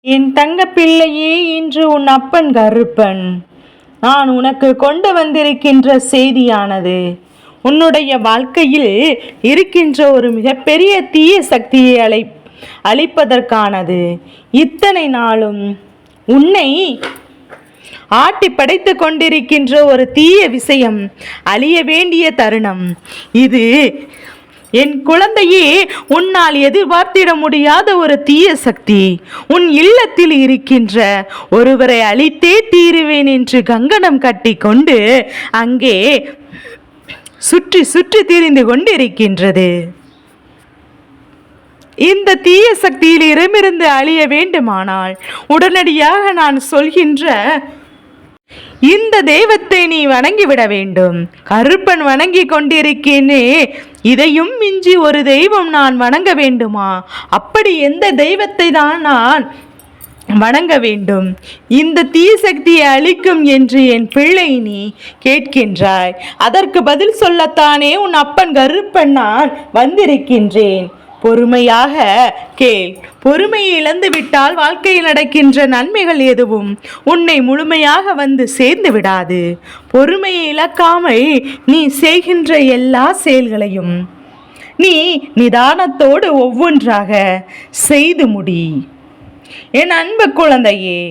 என் தங்க பிள்ளையே, இன்று உன் அப்பன் கருப்பன் நான் உனக்கு கொண்டு வந்திருக்கின்ற செய்தியானது உன்னுடைய வாழ்க்கையில் இருக்கின்ற ஒரு மிகப்பெரிய தீய சக்தியை அழிப்பதற்கானது. இத்தனை நாளும் உன்னை ஆட்டி படைத்து கொண்டிருக்கின்ற ஒரு தீய விஷயம் அழிய வேண்டிய தருணம் இது. என் குழந்தையே, உன்னால் எதிர்பார்த்திட முடியாத ஒரு தீய சக்தி உன் இல்லத்தில் இருக்கின்ற ஒருவரை அழித்தே தீருவேன் என்று கங்கணம் கட்டி கொண்டு அங்கே சுற்றி சுற்றி திரிந்து கொண்டிருக்கின்றது. இந்த தீய சக்தியில் இடமிருந்து அழிய வேண்டுமானால் உடனடியாக நான் சொல்கின்ற இந்த தெய்வத்தை நீ வணங்கிவிட வேண்டும். கருப்பன் வணங்கி கொண்டிருக்கேனே, இதையும் மிஞ்சி ஒரு தெய்வம் நான் வணங்க வேண்டுமா? அப்படி எந்த தெய்வத்தை தான் நான் வணங்க வேண்டும்? இந்த தீய சக்தியை அழிக்கும் என்று என் பிள்ளை நீ கேட்கின்றாய். அதற்கு பதில் சொல்லத்தானே உன் அப்பன் கருப்பன் நான் வந்திருக்கின்றேன். பொறுமையாக கேள். பொறுமையை இழந்து விட்டால் வாழ்க்கையில் நடக்கின்ற நன்மைகள் எதுவும் உன்னை முழுமையாக வந்து சேர்ந்து விடாது. பொறுமையை இழக்காமல் நீ செய்கின்ற எல்லா செயல்களையும் நீ நிதானத்தோடு ஒவ்வொன்றாக செய்து முடி. என் அன்பு குழந்தையே,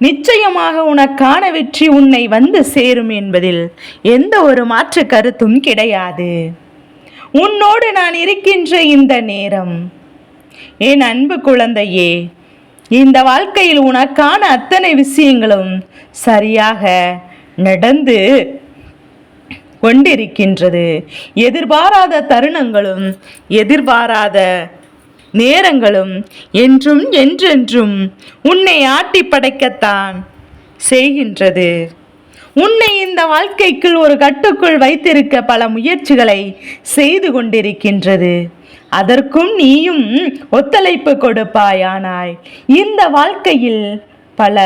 நிச்சயமாக உனக்கான வெற்றி உன்னை வந்து சேரும் என்பதில் எந்த ஒரு மாற்று கருத்தும் கிடையாது. உன்னோடு நான் இருக்கின்ற இந்த நேரம், என் அன்பு குழந்தையே, இந்த வாழ்க்கையில் உனக்கான அத்தனை விஷயங்களும் சரியாக நடந்து கொண்டிருக்கின்றது. எதிர்பாராத தருணங்களும் எதிர்பாராத நேரங்களும் என்றும் என்றென்றும் உன்னை ஆட்டி படைக்கத்தான் செய்கின்றது. உன்னை இந்த வாழ்க்கைக்குள் ஒரு கட்டுக்குள் வைத்திருக்க பல முயற்சிகளை செய்து கொண்டிருக்கின்றது. அதற்கும் நீயும் ஒத்துழைப்பு கொடுப்பாயானாய் இந்த வாழ்க்கையில் பல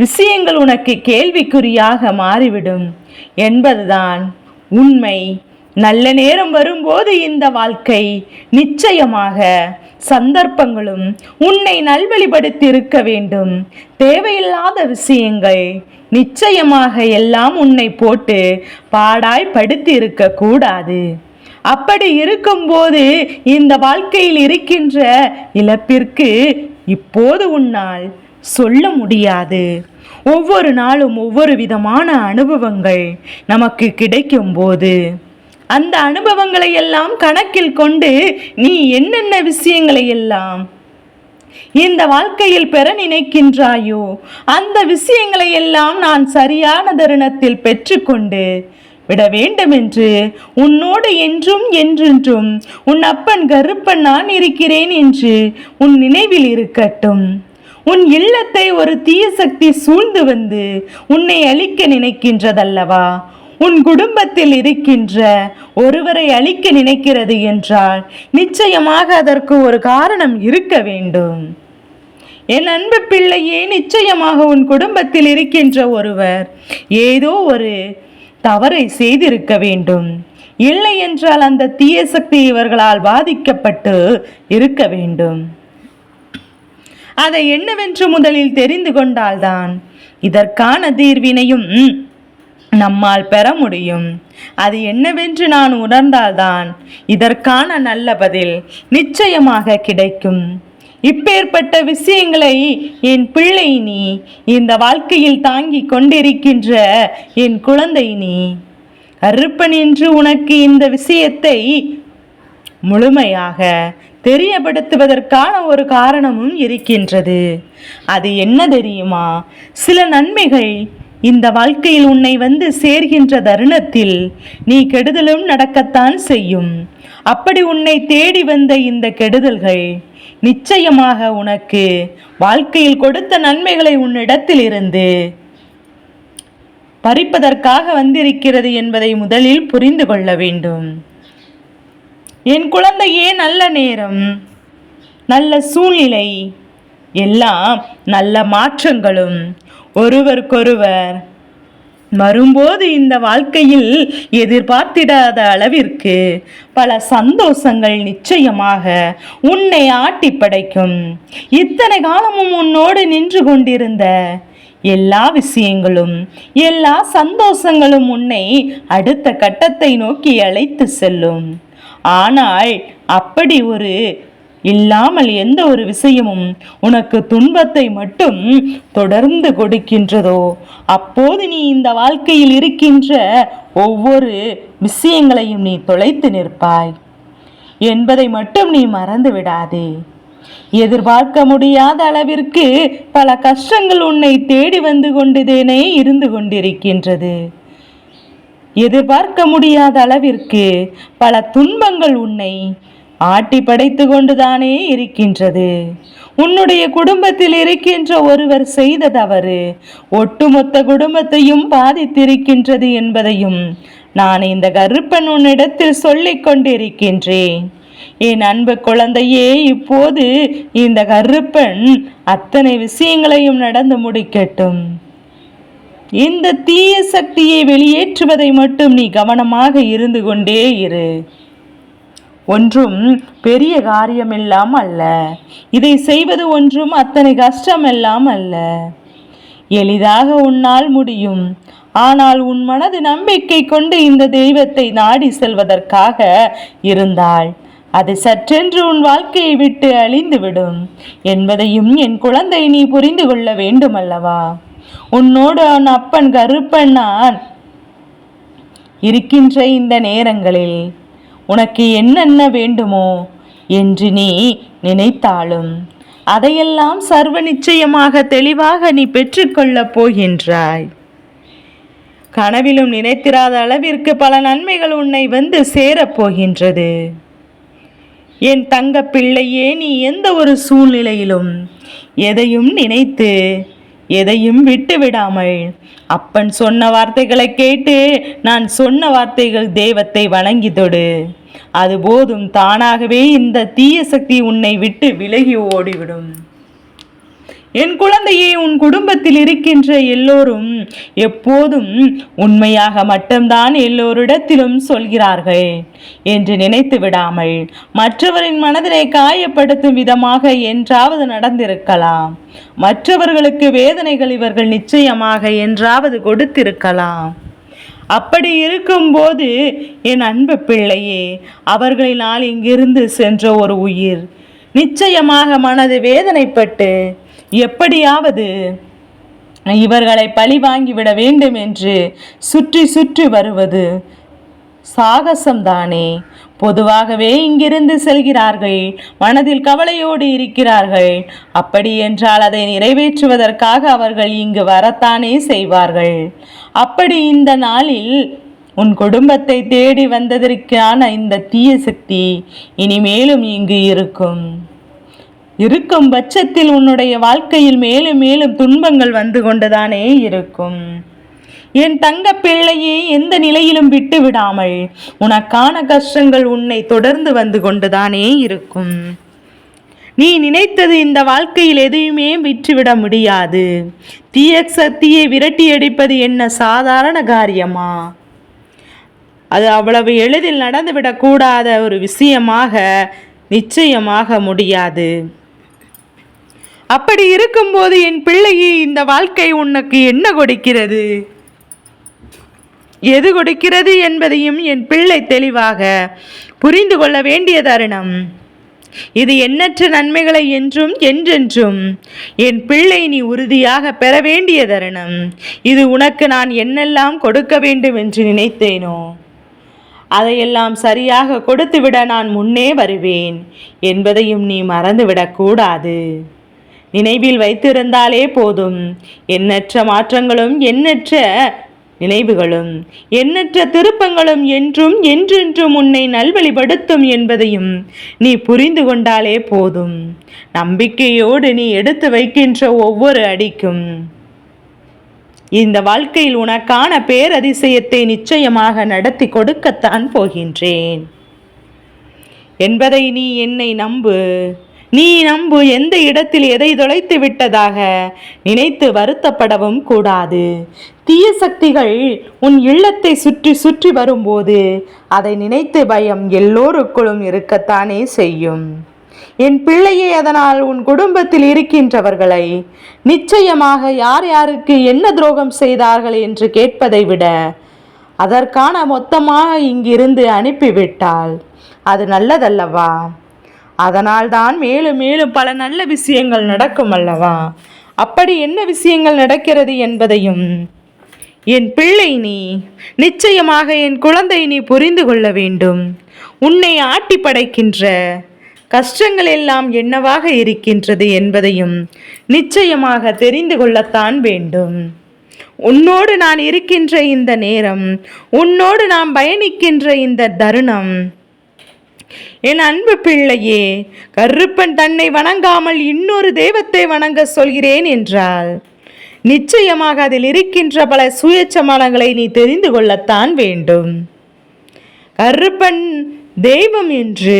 விஷயங்கள் உனக்கு கேள்விக்குறியாக மாறிவிடும் என்பதுதான் உண்மை. நல்ல நேரம் வரும்போது இந்த வாழ்க்கை நிச்சயமாக சந்தர்ப்பங்களும் உன்னை நல்வழிப்படுத்தி இருக்க வேண்டும். தேவையில்லாத விஷயங்கள் நிச்சயமாக எல்லாம் உன்னை போட்டு பாடாய் படுத்தி இருக்க கூடாது. அப்படி இருக்கும்போது இந்த வாழ்க்கையில் இருக்கின்ற இழப்பிற்கு இப்போது உன்னால் சொல்ல முடியாது. ஒவ்வொரு நாளும் ஒவ்வொரு விதமான அனுபவங்கள் நமக்கு கிடைக்கும் போது அந்த அனுபவங்களை எல்லாம் கணக்கில் கொண்டு நீ என்னென்ன விஷயங்களை எல்லாம் இந்த வாழ்க்கையில் பெற நினைக்கின்றாயோ அந்த விஷயங்களை எல்லாம் நான் சரியான தருணத்தில் பெற்றுக்கொண்டு விட வேண்டும் என்று உன்னோடு என்றும் என்றென்றும் உன் அப்பன் கருப்பன் நான் இருக்கிறேன் என்று உன் நினைவில் இருக்கட்டும். உன் இல்லத்தை ஒரு தீய சக்தி சூழ்ந்து வந்து உன்னை அழிக்க நினைக்கின்றதல்லவா? உன் குடும்பத்தில் இருக்கின்ற ஒருவரை அழிக்க நினைக்கிறது என்றால் நிச்சயமாக அதற்கு ஒரு காரணம் இருக்க வேண்டும். என் அன்பு பிள்ளையே, நிச்சயமாக உன் குடும்பத்தில் இருக்கின்ற ஒருவர் ஏதோ ஒரு தவறை செய்திருக்க வேண்டும். இல்லை என்றால் அந்த தீய சக்தி இவர்களால் பாதிக்கப்பட்டு இருக்க வேண்டும். அதை என்னவென்று முதலில் தெரிந்து கொண்டால்தான் இதற்கான தீர்வினையும் நம்மால் பெற முடியும். அது என்னவென்று நான் உணர்ந்தால்தான் இதற்கான நல்ல பதில் நிச்சயமாக கிடைக்கும். இப்பேற்பட்ட விஷயங்களை என் பிள்ளை நீ இந்த வாழ்க்கையில் தாங்கி கொண்டிருக்கின்ற என் குழந்தை நீ கருப்பன் என்று உனக்கு இந்த விஷயத்தை முழுமையாக தெரியப்படுத்துவதற்கான ஒரு காரணமும் இருக்கின்றது. அது என்ன தெரியுமா? சில நன்மைகள் இந்த வாழ்க்கையில் உன்னை வந்து சேர்கின்ற தருணத்தில் நீ கெடுதலும் நடக்கத்தான் செய்யும். அப்படி உன்னை தேடி வந்த இந்த கெடுதல்கள் நிச்சயமாக உனக்கு வாழ்க்கையில் கொடுத்த நன்மைகளை உன்னிடத்தில் இருந்து பறிப்பதற்காக வந்திருக்கிறது என்பதை முதலில் புரிந்து கொள்ள வேண்டும். என் குழந்தையே, நல்ல நேரம், நல்ல சூழ்நிலை, எல்லாம் நல்ல மாற்றங்களும் ஒருவருக்கொருவர் வரும்போது இந்த வாழ்க்கையில் எதிர்பார்த்திடாத அளவிற்கு பல சந்தோஷங்கள் நிச்சயமாக உன்னை ஆட்டி படைக்கும். இத்தனை காலமும் உன்னோடு நின்று கொண்டிருந்த எல்லா விஷயங்களும், எல்லா சந்தோஷங்களும் உன்னை அடுத்த கட்டத்தை நோக்கி அழைத்து செல்லும். ஆனால் அப்படி ஒரு இல்லாமல் எந்த ஒரு விஷயமும் உனக்கு துன்பத்தை மட்டும் தொடர்ந்து கொடுக்கின்றதோ, அப்போது நீ இந்த வாழ்க்கையில் இருக்கின்ற ஒவ்வொரு விஷயங்களையும் நீ தொலைத்து நிற்பாய் என்பதை மட்டும் நீ மறந்து விடாதே. எதிர்பார்க்க முடியாத அளவிற்கு பல கஷ்டங்கள் உன்னை தேடி வந்து கொண்டுதேனே இருந்து கொண்டிருக்கின்றது. எதிர்பார்க்க முடியாத அளவிற்கு பல துன்பங்கள் உன்னை ஆட்டி படைத்து கொண்டுதானே இருக்கின்றது. உன்னுடைய குடும்பத்தில் இருக்கின்ற ஒருவர் செய்த தவறு ஒட்டுமொத்த குடும்பத்தையும் பாதித்திருக்கின்றது என்பதையும் நான் இந்த கருப்பன் உன்னிடத்தில் சொல்லிக் கொண்டிருக்கின்றேன். என் அன்பு குழந்தையே, இப்போது இந்த கருப்பன் அத்தனை விஷயங்களையும் நடந்து முடிக்கட்டும். இந்த தீய சக்தியை வெளியேற்றுவதை மட்டும் நீ கவனமாக இருந்து கொண்டே இரு. ஒன்றும் பெரிய காரியமெல்லாம் அல்ல. இதை செய்வது ஒன்றும் அத்தனை கஷ்டமெல்லாம் அல்ல. எளிதாக உன்னால் முடியும். ஆனால் உன் மனது நம்பிக்கை கொண்டு இந்த தெய்வத்தை நாடி செல்வதற்காக இருந்தால் அது சற்றென்று உன் வாழ்க்கையை விட்டு அழிந்துவிடும் என்பதையும் என் குழந்தை நீ புரிந்து கொள்ள வேண்டும் அல்லவா? உன்னோடு அவன் அப்பன் கருப்பன் நான் இருக்கின்ற இந்த நேரங்களில் உனக்கு என்னென்ன வேண்டுமோ என்று நீ நினைத்தாலும் அதையெல்லாம் சர்வ நிச்சயமாக தெளிவாக நீ பெற்றுக்கொள்ளப் போகின்றாய். கனவிலும் நினைத்திராத அளவிற்கு பல நன்மைகள் உன்னை வந்து சேரப்போகின்றது. என் தங்க பிள்ளையே, நீ எந்த ஒரு சூழ்நிலையிலும் எதையும் நினைத்து எதையும் விட்டு விடாமல் அப்பன் சொன்ன வார்த்தைகளை கேட்டு நான் சொன்ன வார்த்தைகள் தெய்வத்தை வணங்கி தொடு. அது போதும், தானாகவே இந்த தீய சக்தி உன்னை விட்டு விலகி ஓடிவிடும். என் குழந்தையே, உன் குடும்பத்தில் இருக்கின்ற எல்லோரும் எப்போதும் உண்மையாக மட்டும்தான் எல்லோரிடத்திலும் சொல்கிறார்கள் என்று நினைத்து விடாமல் மற்றவரின் மனதினை காயப்படுத்தும் விதமாக என்றாவது நடந்திருக்கலாம். மற்றவர்களுக்கு வேதனைகள் இவர்கள் நிச்சயமாக என்றாவது கொடுத்திருக்கலாம். அப்படி இருக்கும்போது என் அன்பு பிள்ளையே, அவர்களினால் இங்கிருந்து சென்ற ஒரு உயிர் நிச்சயமாக மனது வேதனைப்பட்டு எப்படியாவது இவர்களை பழி வாங்கிவிட வேண்டும் என்று சுற்றி சுற்றி வருவது சாகசம்தானே. பொதுவாகவே இங்கிருந்து செல்கிறார்கள், மனதில் கவலையோடு இருக்கிறார்கள். அப்படி என்றால் அதை நிறைவேற்றுவதற்காக அவர்கள் இங்கு வரத்தானே செய்வார்கள். அப்படி இந்த நாளில் உன் குடும்பத்தை தேடி வந்ததற்கான இந்த தீய சக்தி இனிமேலும் இங்கு இருக்கும் பட்சத்தில் உன்னுடைய வாழ்க்கையில் மேலும் மேலும் துன்பங்கள் வந்து கொண்டுதானே இருக்கும். என் தங்க பிள்ளையே, எந்த நிலையிலும் விட்டு விடாமல் உனக்கான கஷ்டங்கள் உன்னை தொடர்ந்து வந்து கொண்டுதானே இருக்கும். நீ நினைத்தது இந்த வாழ்க்கையில் எதையுமே விட்டுவிட முடியாது. தீய சக்தியை விரட்டி அடிப்பது என்ன சாதாரண காரியமா? அது அவ்வளவு எளிதில் நடந்துவிடக்கூடாத ஒரு விஷயமாக நிச்சயமாக முடியாது. அப்படி இருக்கும்போது என் பிள்ளையே, இந்த வாழ்க்கை உனக்கு என்ன கொடுக்கிறது, எது கொடுக்கிறது என்பதையும் என் பிள்ளை தெளிவாக புரிந்து கொள்ள வேண்டிய தருணம் இது. எண்ணற்ற நன்மைகளை என்றென்றும் என் பிள்ளை நீ உறுதியாக பெற வேண்டிய தருணம் இது. உனக்கு நான் என்னெல்லாம் கொடுக்க வேண்டும் என்று நினைத்தேனோ அதையெல்லாம் சரியாக கொடுத்துவிட நான் முன்னே வருவேன் என்பதையும் நீ மறந்துவிடக்கூடாது. நினைவில் வைத்திருந்தாலே போதும். எண்ணற்ற மாற்றங்களும் எண்ணற்ற நினைவுகளும் எண்ணற்ற திருப்பங்களும் என்றென்றும் உன்னை நல்வழிப்படுத்தும் என்பதையும் நீ புரிந்து கொண்டாலே போதும். நம்பிக்கையோடு நீ எடுத்து வைக்கின்ற ஒவ்வொரு அடிக்கும் இந்த வாழ்க்கையில் உனக்கான பேரதிசயத்தை நிச்சயமாக நடத்தி கொடுக்கத்தான் போகின்றேன் என்பதை நீ என்னை நம்பு. நீ நம்பு எந்த இடத்தில் எதை தொலைத்து விட்டதாக நினைத்து வருத்தப்படவும் கூடாது. தீய சக்திகள் உன் இல்லத்தை சுற்றி சுற்றி வரும்போது அதை நினைத்து பயம் எல்லோருக்குள்ளும் இருக்கத்தானே செய்யும். என் பிள்ளையே, அதனால் உன் குடும்பத்தில் இருக்கின்றவர்களை நிச்சயமாக யார் யாருக்கு என்ன துரோகம் செய்தார்கள் என்று கேட்பதை விட அதற்கான மொத்தமாக இங்கிருந்து அனுப்பிவிட்டால் அது நல்லதல்லவா? அதனால்தான் மேலும் மேலும் பல நல்ல விஷயங்கள் நடக்கும் அல்லவா? அப்படி என்ன விஷயங்கள் நடக்கிறது என்பதையும் என் பிள்ளை நீ நிச்சயமாக, என் குழந்தை நீ புரிந்து கொள்ள வேண்டும். உன்னை ஆட்டி படைக்கின்ற கஷ்டங்கள் எல்லாம் என்னவாக இருக்கின்றது என்பதையும் நிச்சயமாக தெரிந்து கொள்ளத்தான் வேண்டும். உன்னோடு நான் இருக்கின்ற இந்த நேரம், உன்னோடு நாம் பயணிக்கின்ற இந்த தருணம், என் அன்பு பிள்ளையே, கருப்பன் தன்னை வணங்காமல் இன்னொரு தெய்வத்தை வணங்க சொல்கிறேன் என்றால் நிச்சயமாக அதில் இருக்கின்ற பல சுயச்சமானங்களை நீ தெரிந்து கொள்ளத்தான் வேண்டும். கருப்பன் தெய்வம் என்று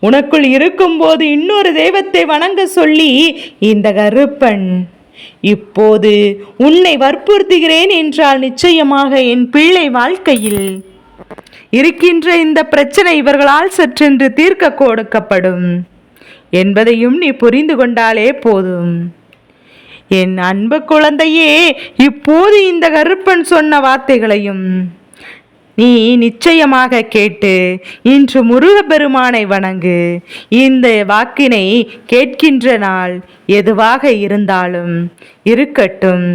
உனக்குள் இருக்கும்போது இன்னொரு தெய்வத்தை வணங்க சொல்லி இந்த கருப்பன் இப்போது உன்னை வற்புறுத்துகிறேன் என்றால் நிச்சயமாக என் பிள்ளை வாழ்க்கையில் இருக்கின்ற இந்த பிரச்சனை இவர்களால் சற்றென்று தீர்க்க கொடுக்கப்படும் என்பதையும் நீ புரிந்து கொண்டாலே போதும். என் அன்பு குழந்தையே, இப்போது இந்த கருப்பன் சொன்ன வார்த்தைகளையும் நீ நிச்சயமாக கேட்டு இன்று முருகப்பெருமானை வணங்கு. இந்த வாக்கினை கேட்கின்ற நாள் எதுவாக இருந்தாலும் இருக்கட்டும்.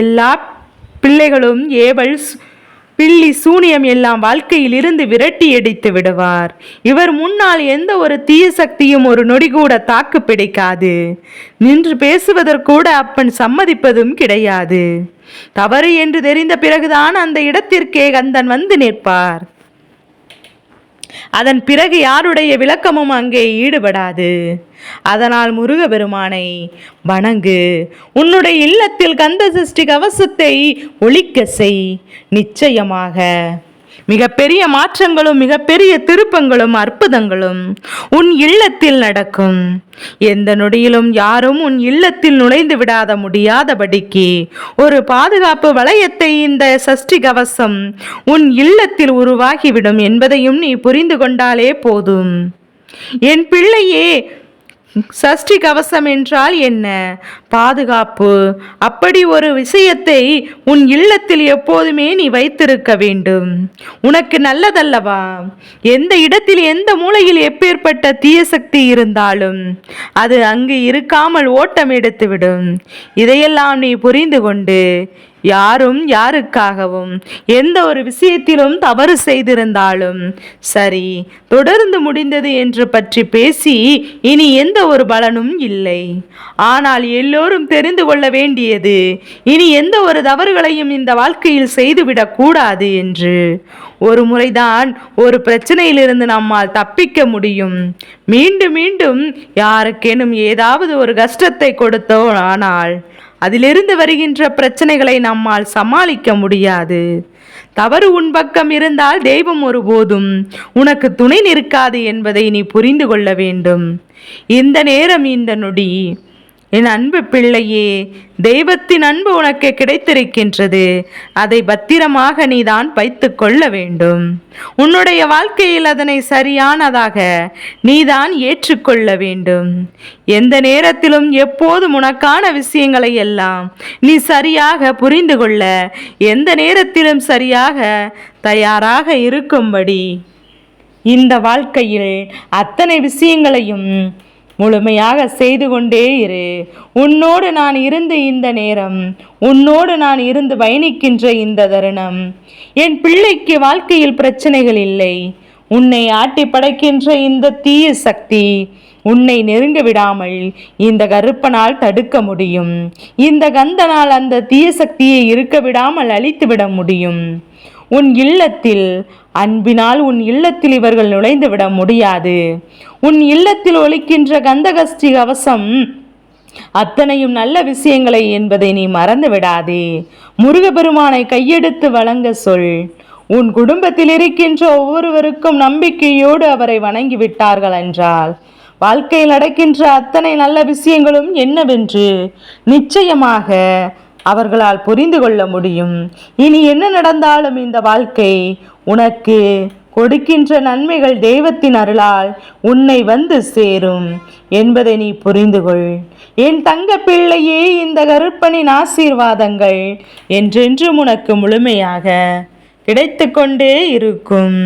எல்லா பிள்ளைகளும் ஏவல் பில்லி சூனியம் எல்லாம் வாழ்க்கையில் இருந்து விரட்டி அடித்து விடுவார். இவர் முன்னால் எந்த ஒரு தீய சக்தியும் ஒரு நொடி கூட தாக்கு பிடிக்காது. நின்று பேசுவதற்கூட அப்பன் சம்மதிப்பதும் கிடையாது. தவறு என்று தெரிந்த பிறகுதான் அந்த இடத்திற்கே கந்தன் வந்து நிற்பார். அதன் பிறகு யாருடைய விளக்கமும் அங்கே ஈடுபடாது. அதனால் முருகப்பெருமானை வணங்கு. உன்னுடைய இல்லத்தில் கந்த சஷ்டி கவசத்தை ஒலிக்க செய். நிச்சயமாக மிகப்பெரிய மாற்றங்களும் மிகப்பெரிய திருப்பங்களும் அற்புதங்களும் உன் இல்லத்தில் நடக்கும். எந்த நொடியிலும் யாரும் உன் இல்லத்தில் நுழைந்து விடாத முடியாதபடிக்கு ஒரு பாதுகாப்பு வளையத்தை இந்த சஷ்டி கவசம் உன் இல்லத்தில் உருவாகிவிடும் என்பதையும் நீ புரிந்து கொண்டாலே போதும். என் பிள்ளையே, சஷ்டி கவசம் என்றால் என்ன? பாதுகாப்பு. அப்படி ஒரு விஷயத்தை உன் இல்லத்தில் எப்போதுமே நீ வைத்திருக்க வேண்டும். உனக்கு நல்லதல்லவா? எந்த இடத்தில் எந்த மூலையில் எப்பேற்பட்ட தீய சக்தி இருந்தாலும் அது அங்கு இருக்காமல் ஓட்டம் எடுத்துவிடும். இதையெல்லாம் நீ புரிந்து கொண்டு யாரும் யாருக்காகவும் எந்த ஒரு விஷயத்திலும் தவறு செய்திருந்தாலும் சரி, தொடர்ந்து முடிந்தது என்று பற்றி பேசி இனி எந்த ஒரு பலனும் இல்லை. ஆனால் எல்லோரும் தெரிந்து கொள்ள வேண்டியது, இனி எந்த ஒரு தவறுகளையும் இந்த வாழ்க்கையில் செய்துவிடக் கூடாது என்று. ஒரு முறைதான் ஒரு பிரச்சனையிலிருந்து நம்மால் தப்பிக்க முடியும். மீண்டும் மீண்டும் யாருக்கேனும் ஏதாவது ஒரு கஷ்டத்தை கொடுத்தோம் ஆனால் அதிலிருந்து வருகின்ற பிரச்சனைகளை நம்மால் சமாளிக்க முடியாது. தவறு உன் பக்கம் இருந்தால் தெய்வம் ஒருபோதும் உனக்கு துணை நிற்காது என்பதை நீ புரிந்து கொள்ள வேண்டும். இந்த நேரம், இந்த நொடி, என் அன்பு பிள்ளையே, தெய்வத்தின் அன்பு உனக்கு கிடைத்திருக்கின்றது. அதை பத்திரமாக நீதான் வைத்து கொள்ள வேண்டும். உன்னுடைய வாழ்க்கையில் அதனை சரியானதாக நீதான் ஏற்றுக்கொள்ள வேண்டும். எந்த நேரத்திலும் எப்போதும் உனக்கான விஷயங்களை எல்லாம் நீ சரியாக புரிந்து கொள்ள, எந்த நேரத்திலும் சரியாக தயாராக இருக்கும்படி இந்த வாழ்க்கையில் அத்தனை விஷயங்களையும் முழுமையாக செய்து கொண்டே இரு. உன்னோடு நான் இருந்து இந்த நேரம், உன்னோடு நான் இருந்து பயணிக்கின்ற இந்த தருணம், என் பிள்ளைக்கு வாழ்க்கையில் பிரச்சனைகள் இல்லை. உன்னை ஆட்டி படைக்கின்ற இந்த தீய சக்தி உன்னை நெருங்க விடாமல் இந்த கருப்பனால் தடுக்க முடியும். இந்த கந்தனால் அந்த தீய சக்தியை இருக்க விடாமல் அழித்துவிட முடியும். உன் இல்லத்தில் அன்பினால் உன் இல்லத்தில் இவர்கள் நுழைந்து விட முடியாது. உன் இல்லத்தில் ஒலிக்கின்ற கந்தகஸ்தி கவசம் அத்தனையும் நல்ல விஷயங்களை என்பதை நீ மறந்து விடாதே. முருகப்பெருமானை கையெடுத்து வழங்க சொல். உன் குடும்பத்தில் இருக்கின்ற ஒவ்வொருவருக்கும் நம்பிக்கையோடு அவரை வணங்கிவிட்டார்கள் என்றால் வாழ்க்கையில் நடக்கின்ற அத்தனை நல்ல விஷயங்களும் என்னவென்று நிச்சயமாக அவர்களால் புரிந்து கொள்ள முடியும். இனி என்ன நடந்தாலும் இந்த வாழ்க்கை உனக்கு கொடுக்கின்ற நன்மைகள் தெய்வத்தின் அருளால் உன்னை வந்து சேரும் என்பதை நீ புரிந்து கொள். என் தங்க பிள்ளையே, இந்த கருப்பனின் ஆசீர்வாதங்கள் என்றென்றும் உனக்கு முழுமையாக கிடைத்து கொண்டே இருக்கும்.